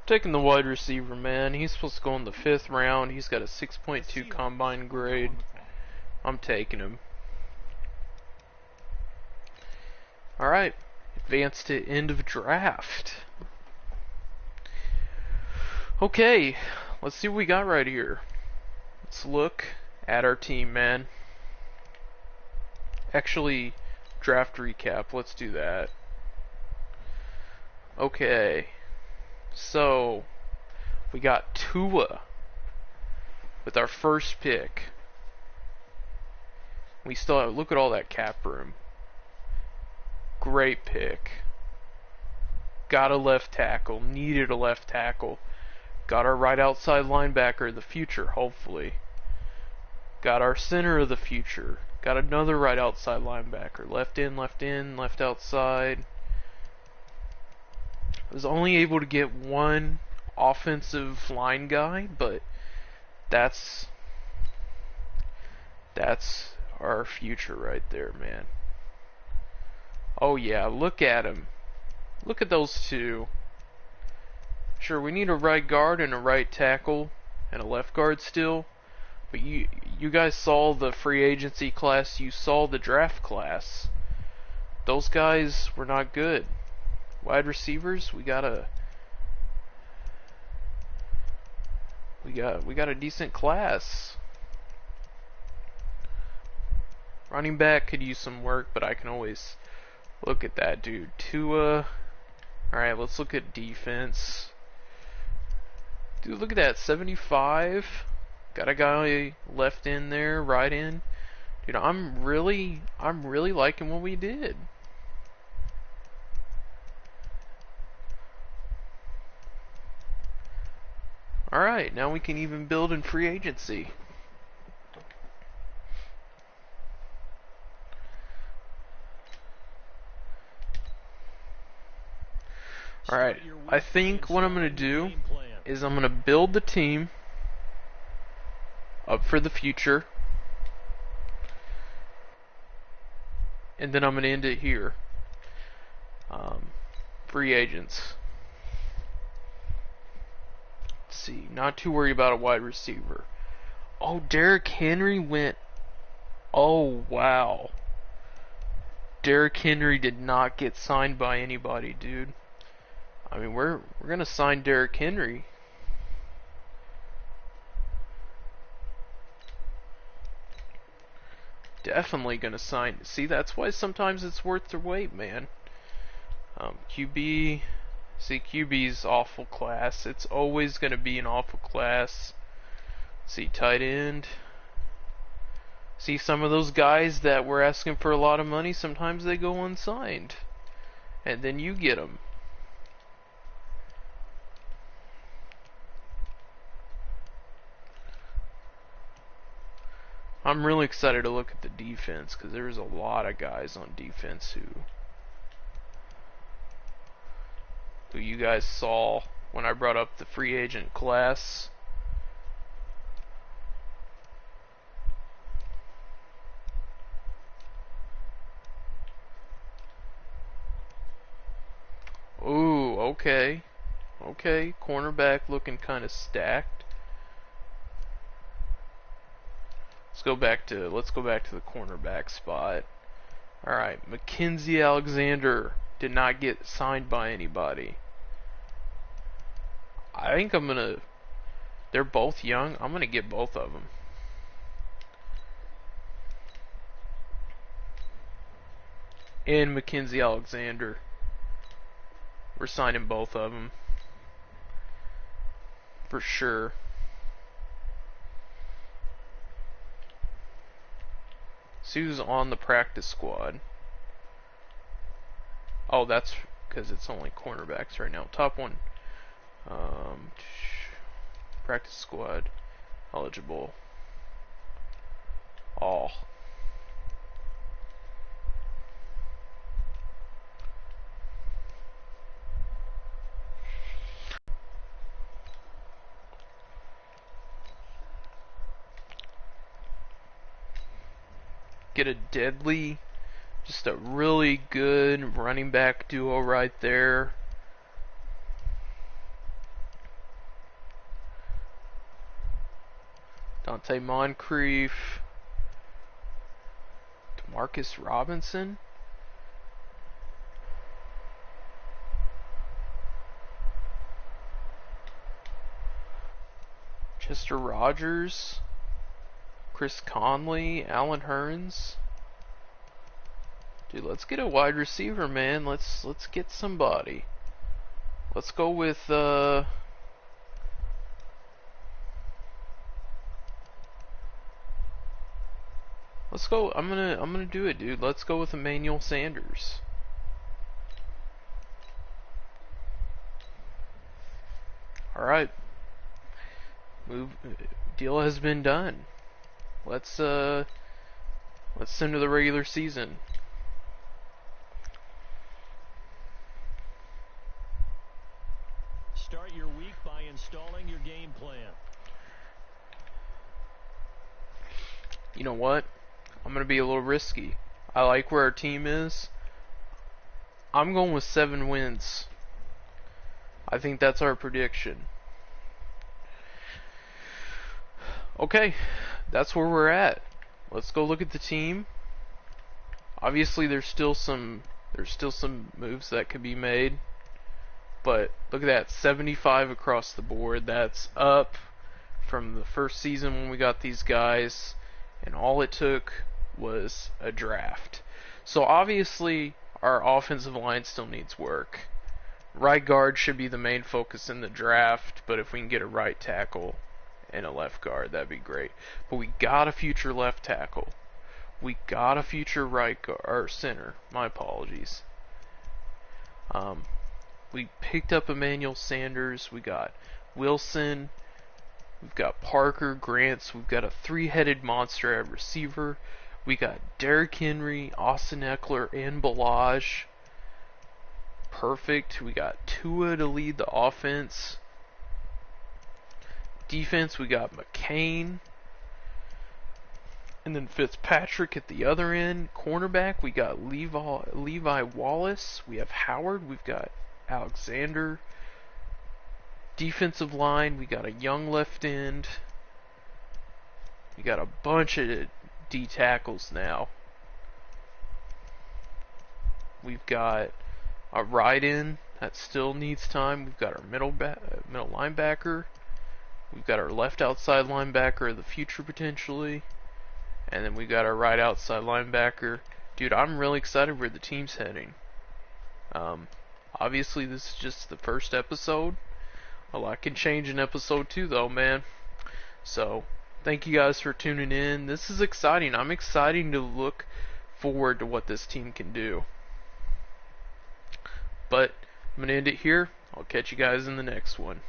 Taking the wide receiver, man. He's supposed to go in the 5th round. He's got a 6.2 combine grade. I'm taking him. Alright. Advance to end of draft. Okay. Let's see what we got right here. Let's look at our team, man. Actually, draft recap. Let's do that. Okay. So, we got Tua with our first pick. We still have, look at all that cap room. Great pick. Got a left tackle. Needed a left tackle. Got our right outside linebacker of the future, hopefully. Got our center of the future. Got another right outside linebacker. Left in, left outside. Was only able to get one offensive line guy, but that's our future right there, man. Oh yeah, look at him. Look at those two. Sure, we need a right guard and a right tackle and a left guard still. But you guys saw the free agency class, you saw the draft class. Those guys were not good. Wide receivers, we got a decent class. Running back could use some work, but I can always look at that dude. Tua. Alright, let's look at defense. Dude, look at that, 75. Got a guy left in there, right in. Dude, I'm really liking what we did. Alright, now we can even build in free agency. Alright, I think what I'm going to do is I'm going to build the team up for the future. And then I'm going to end it here. Free agents. Let's see, not too worried about a wide receiver. Oh, Derrick Henry went... Oh, wow. Derrick Henry did not get signed by anybody, dude. I mean, we're gonna sign Derrick Henry. Definitely gonna sign. See, that's why sometimes it's worth the wait, man. QB. See, QB's awful class. It's always gonna be an awful class. See, tight end. See, some of those guys that were asking for a lot of money, sometimes they go unsigned. And then you get them. I'm really excited to look at the defense because there's a lot of guys on defense who you guys saw when I brought up the free agent class. Ooh, okay. Okay, cornerback looking kind of stacked. Let's go back to the cornerback spot. Alright, Mackenzie Alexander did not get signed by anybody. I think I'm gonna... They're both young. I'm gonna get both of them. And Mackenzie Alexander. We're signing both of them. For sure. See who's on the practice squad. Oh, that's because it's only cornerbacks right now. Top one. Practice squad. Eligible. All. Get a deadly, just a really good running back duo right there. Dante Moncrief, Demarcus Robinson. Chester Rogers. Chris Conley, Alan Hearns. Dude, let's get a wide receiver, man. Let's get somebody. Let's go with let's go. I'm gonna do it, dude. Let's go with Emmanuel Sanders. All right. Deal has been done. Let's send to the regular season. Start your week by installing your game plan. You know what? I'm gonna be a little risky. I like where our team is. I'm going with 7 wins. I think that's our prediction. Okay, that's where we're at. Let's go look at the team. Obviously, there's still some moves that could be made, but look at that, 75 across the board. That's up from the first season when we got these guys, and all it took was a draft. So obviously, our offensive line still needs work. Right guard should be the main focus in the draft, but if we can get a right tackle and a left guard, that'd be great. But we got a future left tackle. We got a future right guard, or center. My apologies. We picked up Emmanuel Sanders. We got Wilson. We've got Parker, Grants. We've got a 3-headed monster at receiver. We got Derrick Henry, Austin Eckler, and Balaj. Perfect. We got Tua to lead the offense. Defense, we got McCain. And then Fitzpatrick at the other end. Cornerback, we got Levi Wallace. We have Howard. We've got Alexander. Defensive line, we got a young left end. We got a bunch of D tackles now. We've got a right end that still needs time. We've got our middle linebacker. We've got our left outside linebacker of the future potentially. And then we got our right outside linebacker. Dude, I'm really excited where the team's heading. Obviously, this is just the first episode. A lot can change in episode 2, though, man. So, thank you guys for tuning in. This is exciting. I'm excited to look forward to what this team can do. But, I'm going to end it here. I'll catch you guys in the next one.